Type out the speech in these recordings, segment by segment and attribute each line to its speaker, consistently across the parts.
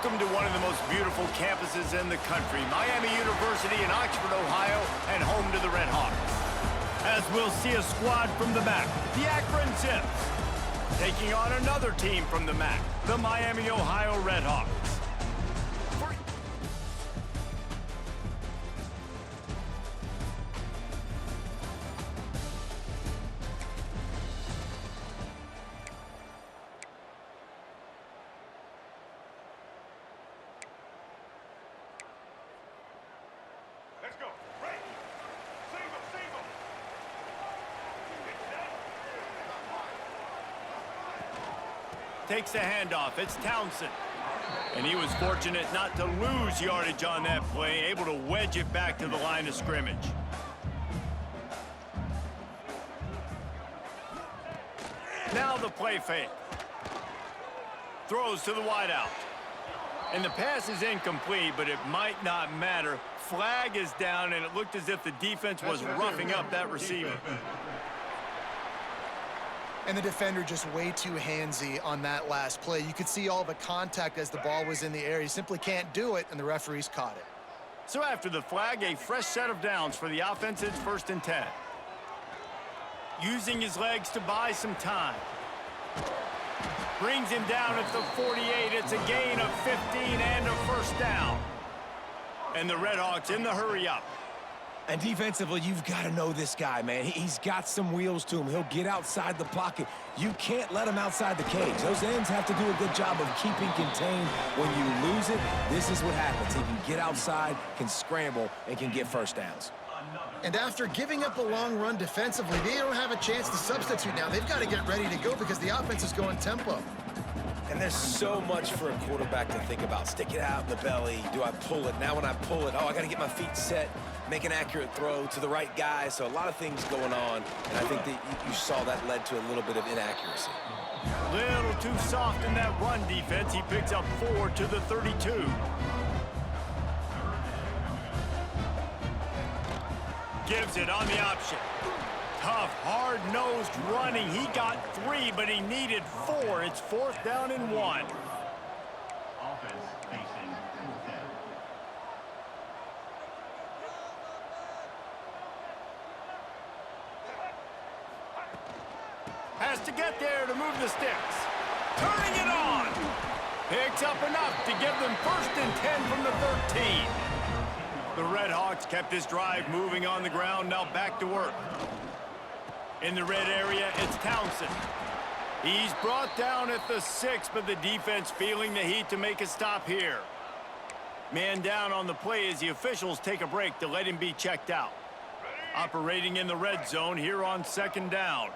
Speaker 1: Welcome to one of the most beautiful campuses in the country, Miami University in Oxford, Ohio, and home to the Red Hawks. As we'll see a squad from the MAC, the Akron Zips, taking on another team from the MAC, the MiamiOH Red Hawks.
Speaker 2: Let's go. Right. Single, single.
Speaker 1: Takes the handoff. It's Townsend. And he was fortunate not to lose yardage on that play, able to wedge it back to the line of scrimmage. Now the play fake. Throws to the wideout. And the pass is incomplete, but it might not matter. Flag is down, and it looked as if the defense was roughing up that receiver.
Speaker 3: And the defender just way too handsy on that last play. You could see all the contact as the ball was in the air. He simply can't do it, and the referees caught it.
Speaker 1: So after the flag, a fresh set of downs for the offense. It's 1st and 10. Using his legs to buy some time. Brings him down at the 48. It's a gain of 15 and a first down. And the Red Hawks in the hurry-up.
Speaker 4: And defensively, you've got to know this guy, man. He's got some wheels to him. He'll get outside the pocket. You can't let him outside the cage. Those ends have to do a good job of keeping contained. When you lose it, this is what happens. He can get outside, can scramble, and can get first downs.
Speaker 3: And after giving up a long run defensively, they don't have a chance to substitute now. They've got to get ready to go because the offense is going tempo.
Speaker 4: And there's so much for a quarterback to think about. Stick it out in the belly. Do I pull it? Now when I pull it, oh, I got to get my feet set, make an accurate throw to the right guy. So a lot of things going on. And I think that you saw that led to a little bit of inaccuracy.
Speaker 1: Little too soft in that run defense. He picks up 4 to the 32. Gives it on the option. Tough, hard-nosed running. He got 3, but he needed 4. It's 4th down and 1.
Speaker 2: Offense facing 10.
Speaker 1: Has to get there to move the sticks. Turning it on. Picks up enough to give them 1st and 10 from the 13. The Red Hawks kept this drive moving on the ground. Now back to work. In the red area, it's Townsend. He's brought down at the 6, but the defense feeling the heat to make a stop here. Man down on the play as the officials take a break to let him be checked out. Operating in the red zone here on 2nd down.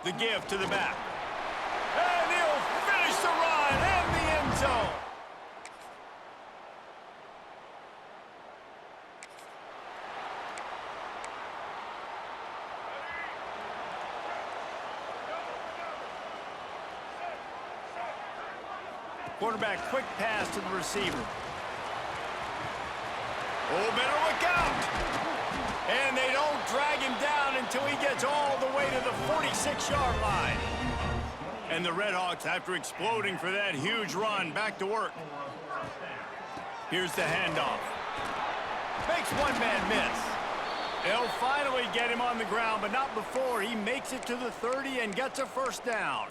Speaker 1: The give to the back. And he'll finish the run and the end zone. Quarterback, quick pass to the receiver. Oh, better look out! And they don't drag him down until he gets all the way to the 46-yard line. And the Red Hawks, after exploding for that huge run, back to work. Here's the handoff. Makes one man miss. They'll finally get him on the ground, but not before he makes it to the 30 and gets a first down.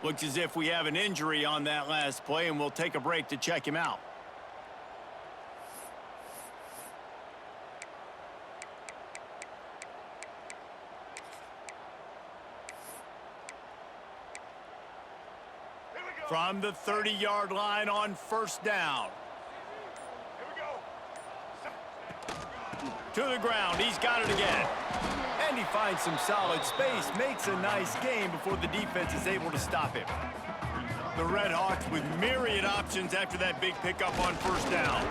Speaker 1: Looks as if we have an injury on that last play, and we'll take a break to check him out. From the 30-yard line on 1st down. To the ground, he's got it again. And he finds some solid space, makes a nice gain before the defense is able to stop him. The Red Hawks with myriad options after that big pickup on 1st down.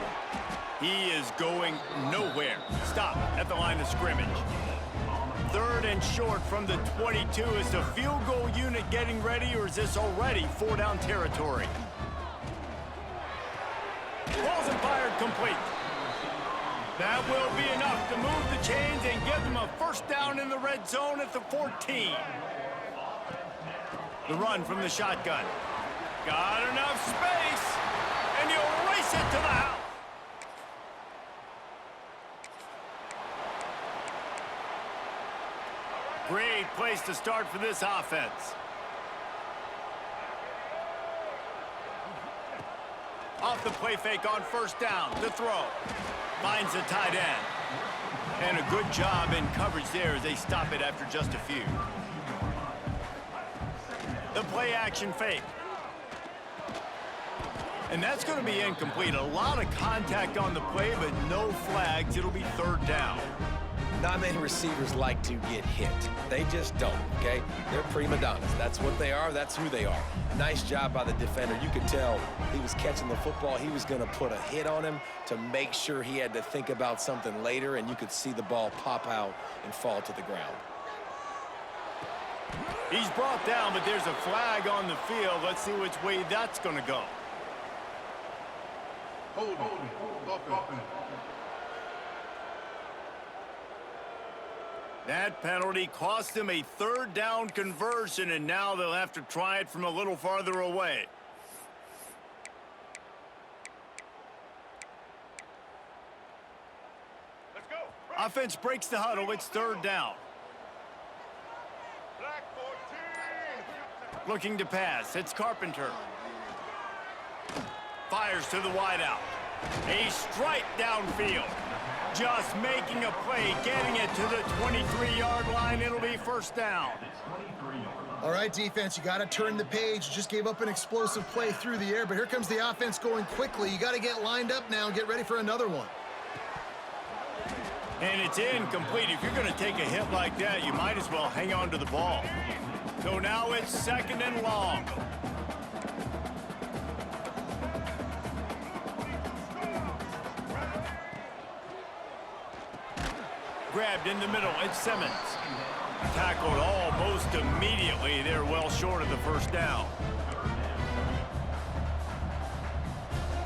Speaker 1: He is going nowhere. Stop at the line of scrimmage. 3rd and short from the 22. Is the field goal unit getting ready, or is this already 4-down territory? Balls and fired complete. That will be enough to move the chains and give them a first down in the red zone at the 14. The run from the shotgun. Got enough space, and you'll race it to the house. Great place to start for this offense. Off the play fake on first down. The throw. Finds the tight end. And a good job in coverage there as they stop it after just a few. The play action fake. And that's going to be incomplete. A lot of contact on the play, but no flags. It'll be third down.
Speaker 4: Not many receivers like to get hit. They just don't, okay? They're prima donnas. That's what they are. That's who they are. Nice job by the defender. You could tell he was catching the football. He was going to put a hit on him to make sure he had to think about something later, and you could see the ball pop out and fall to the ground.
Speaker 1: He's brought down, but there's a flag on the field. Let's see which way that's going to go.
Speaker 2: Hold it.
Speaker 1: That penalty cost them a third down conversion, and now they'll have to try it from a little farther away.
Speaker 2: Let's go.
Speaker 1: Offense breaks the huddle. It's third down.
Speaker 2: Black 14.
Speaker 1: Looking to pass. It's Carpenter. Fires to the wideout. A strike downfield. Just making a play, getting it to the 23-yard line. It'll be first down.
Speaker 3: All right, defense, you got to turn the page. You just gave up an explosive play through the air, but here comes the offense going quickly. You got to get lined up now and get ready for another one.
Speaker 1: And it's incomplete. If you're going to take a hit like that, you might as well hang on to the ball. So now it's second and long. Grabbed in the middle. It's Simmons. Tackled almost immediately. They're well short of the first down.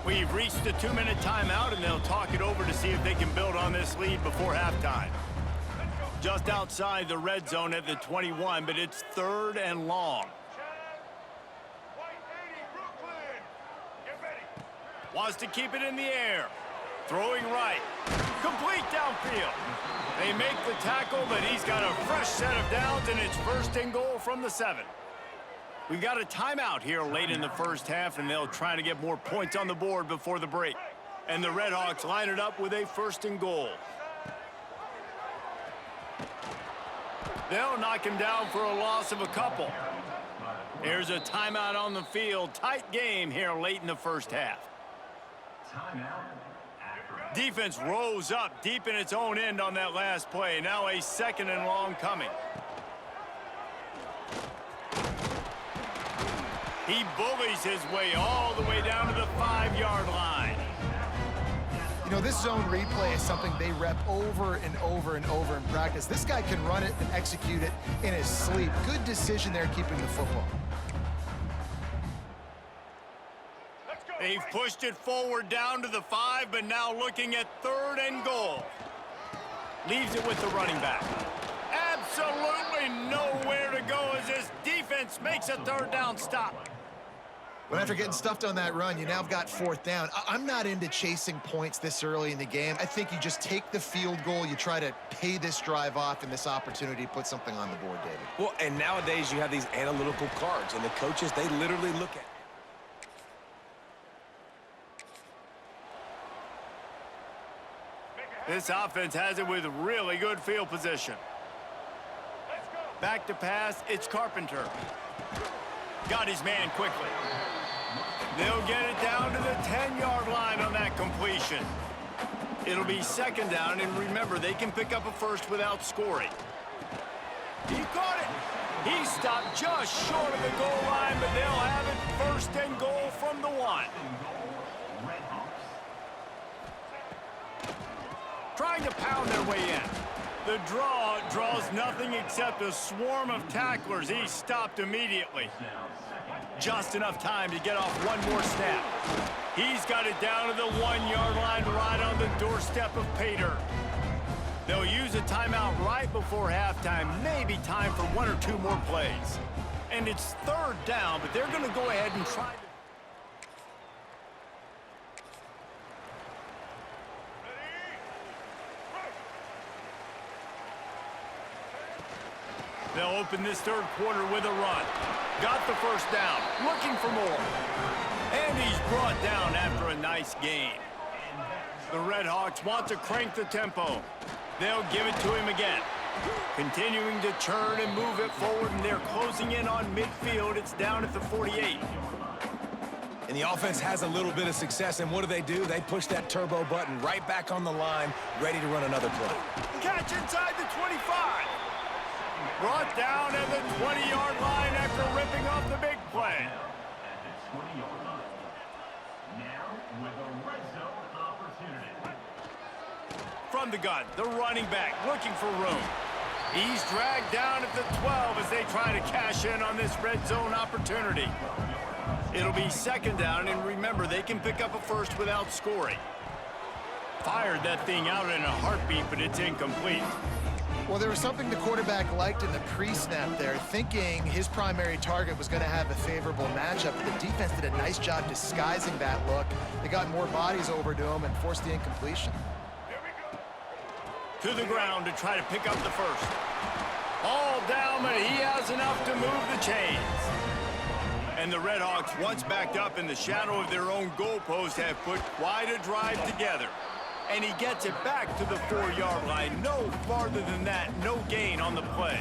Speaker 1: We've reached the 2-minute timeout, and they'll talk it over to see if they can build on this lead before halftime. Just outside the red zone at the 21, but it's third and long.
Speaker 2: White 80, Brooklyn. Get ready.
Speaker 1: Wants to keep it in the air. Throwing right. Complete downfield. They make the tackle, but he's got a fresh set of downs, and it's first and goal from the 7. We got a timeout here late in the first half, and they'll try to get more points on the board before the break. And the Redhawks line it up with a first and goal. They'll knock him down for a loss of a couple. There's a timeout on the field. Tight game here late in the first half. Defense rose up deep in its own end on that last play. Now a second and long coming. He bullies his way all the way down to the 5-yard line.
Speaker 3: You know, this zone replay is something they rep over and over and over in practice. This guy can run it and execute it in his sleep. Good decision there keeping the football.
Speaker 1: They've pushed it forward down to the 5, but now looking at third and goal. Leaves it with the running back. Absolutely nowhere to go as this defense makes a third down stop.
Speaker 3: But after getting stuffed on that run, you now have got fourth down. I'm not into chasing points this early in the game. I think you just take the field goal. You try to pay this drive off and this opportunity to put something on the board, David.
Speaker 4: Well, and nowadays you have these analytical cards, and the coaches, they literally look at.
Speaker 1: This offense has it with really good field position. Back to pass, it's Carpenter. Got his man quickly. They'll get it down to the 10-yard line on that completion. It'll be second down, and remember, they can pick up a first without scoring. He caught it. He stopped just short of the goal line, but they'll have it first and goal from the 1. Trying to pound their way in. The draw draws nothing except a swarm of tacklers. He's stopped immediately. Just enough time to get off one more snap. He's got it down to the 1-yard line right on the doorstep of pay dirt. They'll use a timeout right before halftime. Maybe time for 1 or 2 more plays. And it's third down, but they're going to go ahead and try to... They'll open this third quarter with a run. Got the first down, looking for more. And he's brought down after a nice gain. The Red Hawks want to crank the tempo. They'll give it to him again. Continuing to churn and move it forward, and they're closing in on midfield. It's down at the 48.
Speaker 4: And the offense has a little bit of success, and what do? They push that turbo button right back on the line, ready to run another play.
Speaker 1: Catch inside the 25. Brought down at the 20-yard line after ripping off the big play. From the gun, the running back looking for room. He's dragged down at the 12 as they try to cash in on this red zone opportunity. It'll be second down, and remember, they can pick up a first without scoring. Fired that thing out in a heartbeat, but it's incomplete.
Speaker 3: Well, there was something the quarterback liked in the pre-snap there, thinking his primary target was going to have a favorable matchup. But the defense did a nice job disguising that look. They got more bodies over to him and forced the incompletion.
Speaker 1: To the ground to try to pick up the first. All down, but he has enough to move the chains. And the Red Hawks, once backed up in the shadow of their own goalpost, have put quite a drive together. And he gets it back to the 4-yard line. No farther than that, no gain on the play.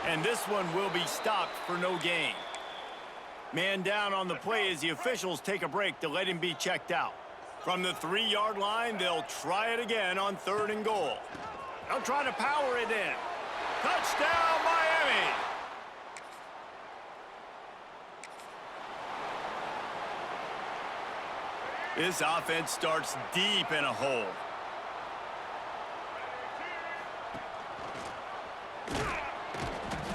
Speaker 1: And this one will be stopped for no gain. Man down on the play as the officials take a break to let him be checked out. From the 3-yard line, they'll try it again on 3rd and goal. They'll try to power it in. Touchdown, Miami! This offense starts deep in a hole.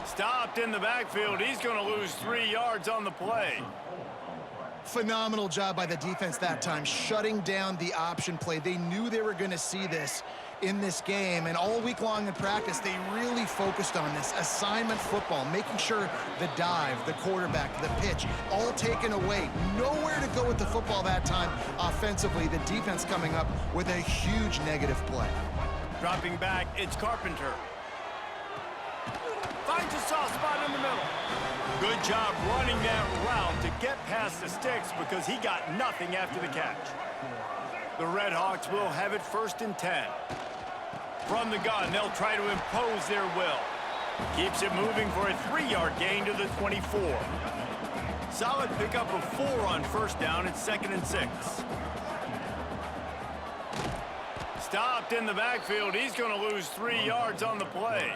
Speaker 1: Stopped in the backfield. He's going to lose 3 yards on the play.
Speaker 3: Phenomenal job by the defense that time, shutting down the option play. They knew they were going to see this in this game, and all week long in practice, they really focused on this assignment football, making sure the dive, the quarterback, the pitch, all taken away. Nowhere to go with the football that time offensively. The defense coming up with a huge negative play.
Speaker 1: Dropping back, it's Carpenter. Finds a soft spot in the middle. Good job running that route to get past the sticks because he got nothing after the catch. The Red Hawks will have it 1st and 10. From the gun, they'll try to impose their will. Keeps it moving for a 3-yard gain to the 24. Solid pickup of 4 on 1st down. It's 2nd and 6. Stopped in the backfield. He's going to lose 3 yards on the play.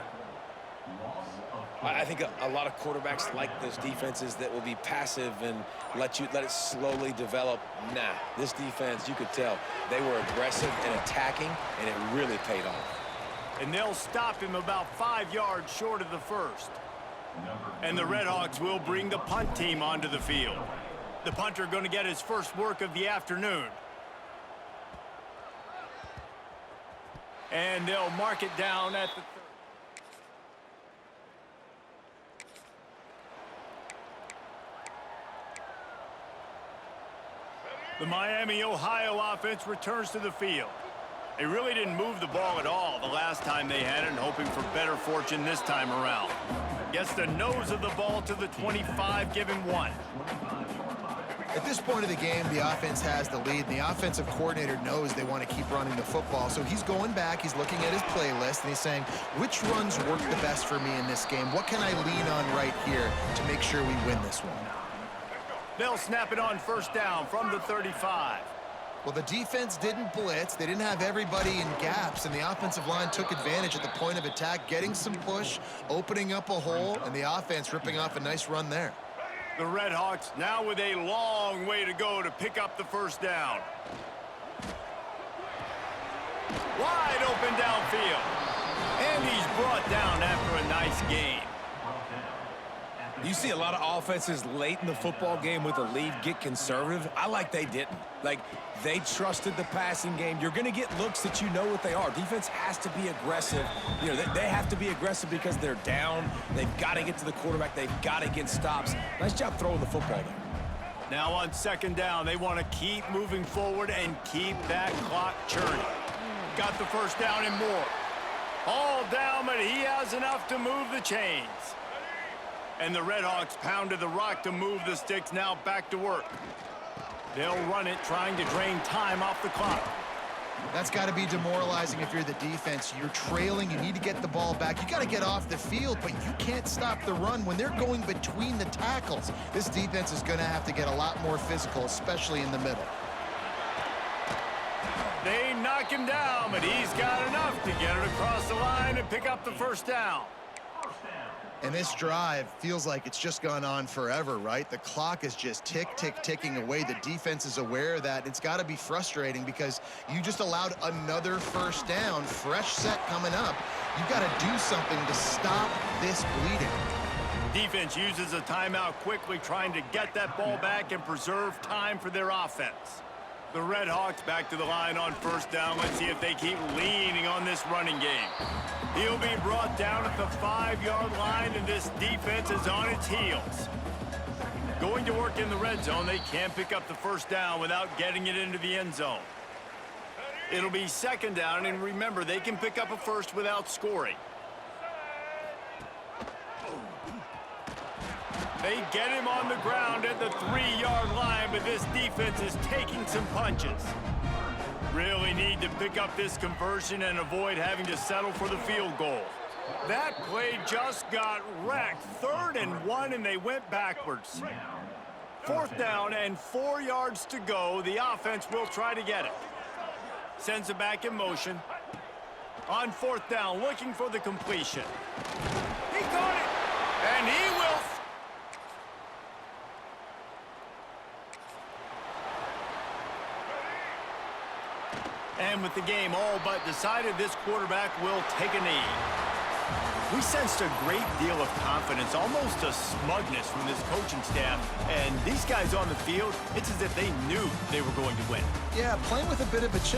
Speaker 4: I think a lot of quarterbacks like those defenses that will be passive and let it slowly develop. Nah, this defense, you could tell, they were aggressive and attacking, and it really paid off.
Speaker 1: And they'll stop him about 5 yards short of the first. And the Red Hawks will bring the punt team onto the field. The punter going to get his first work of the afternoon. And they'll mark it down at the 30. The MiamiOH offense returns to the field. They really didn't move the ball at all the last time they had it, and hoping for better fortune this time around. Gets the nose of the ball to the 25, give him 1.
Speaker 3: At this point of the game, the offense has the lead, and the offensive coordinator knows they want to keep running the football. So he's going back, he's looking at his playlist, and he's saying, which runs work the best for me in this game? What can I lean on right here to make sure we win this one?
Speaker 1: They'll snap it on 1st down from the 35.
Speaker 3: Well, the defense didn't blitz. They didn't have everybody in gaps, and the offensive line took advantage at the point of attack, getting some push, opening up a hole, and the offense ripping off a nice run there.
Speaker 1: The Red Hawks now with a long way to go to pick up the 1st down. Wide open downfield. And he's brought down after a nice gain.
Speaker 4: You see a lot of offenses late in the football game with a lead get conservative. I like they didn't. Like, they trusted the passing game. You're going to get looks that you know what they are. Defense has to be aggressive. You know, they have to be aggressive because they're down. They've got to get to the quarterback. They've got to get stops. Nice job throwing the football there.
Speaker 1: Now on second down, they want to keep moving forward and keep that clock churning. Got the first down and more. All down, but he has enough to move the chains. And the Redhawks pounded the rock to move the sticks, now back to work. They'll run it, trying to drain time off the clock.
Speaker 3: That's got to be demoralizing if you're the defense. You're trailing, you need to get the ball back. You got to get off the field, but you can't stop the run when they're going between the tackles. This defense is going to have to get a lot more physical, especially in the middle.
Speaker 1: They knock him down, but he's got enough to get it across the line and pick up the first down.
Speaker 3: And this drive feels like it's just gone on forever, right? The clock is just ticking away. The defense is aware of that. It's got to be frustrating because you just allowed another first down, fresh set coming up. You've got to do something to stop this bleeding.
Speaker 1: Defense uses a timeout quickly, trying to get that ball back and preserve time for their offense. The Redhawks back to the line on first down. Let's see if they keep leaning on this running game. He'll be brought down at the 5-yard line, and this defense is on its heels. Going to work in the red zone, they can't pick up the first down without getting it into the end zone. It'll be second down, and remember, they can pick up a first without scoring. They get him on the ground at the 3-yard line, but this defense is taking some punches. Really need to pick up this conversion and avoid having to settle for the field goal. That play just got wrecked. 3rd and 1, and they went backwards. 4th down and 4 yards to go. The offense will try to get it. Sends it back in motion. On 4th down, looking for the completion. He got it, and he will. And with the game all but decided, this quarterback will take a knee. We sensed a great deal of confidence, almost a smugness from this coaching staff. And these guys on the field, it's as if they knew they were going to win.
Speaker 3: Yeah, playing with a bit of a chip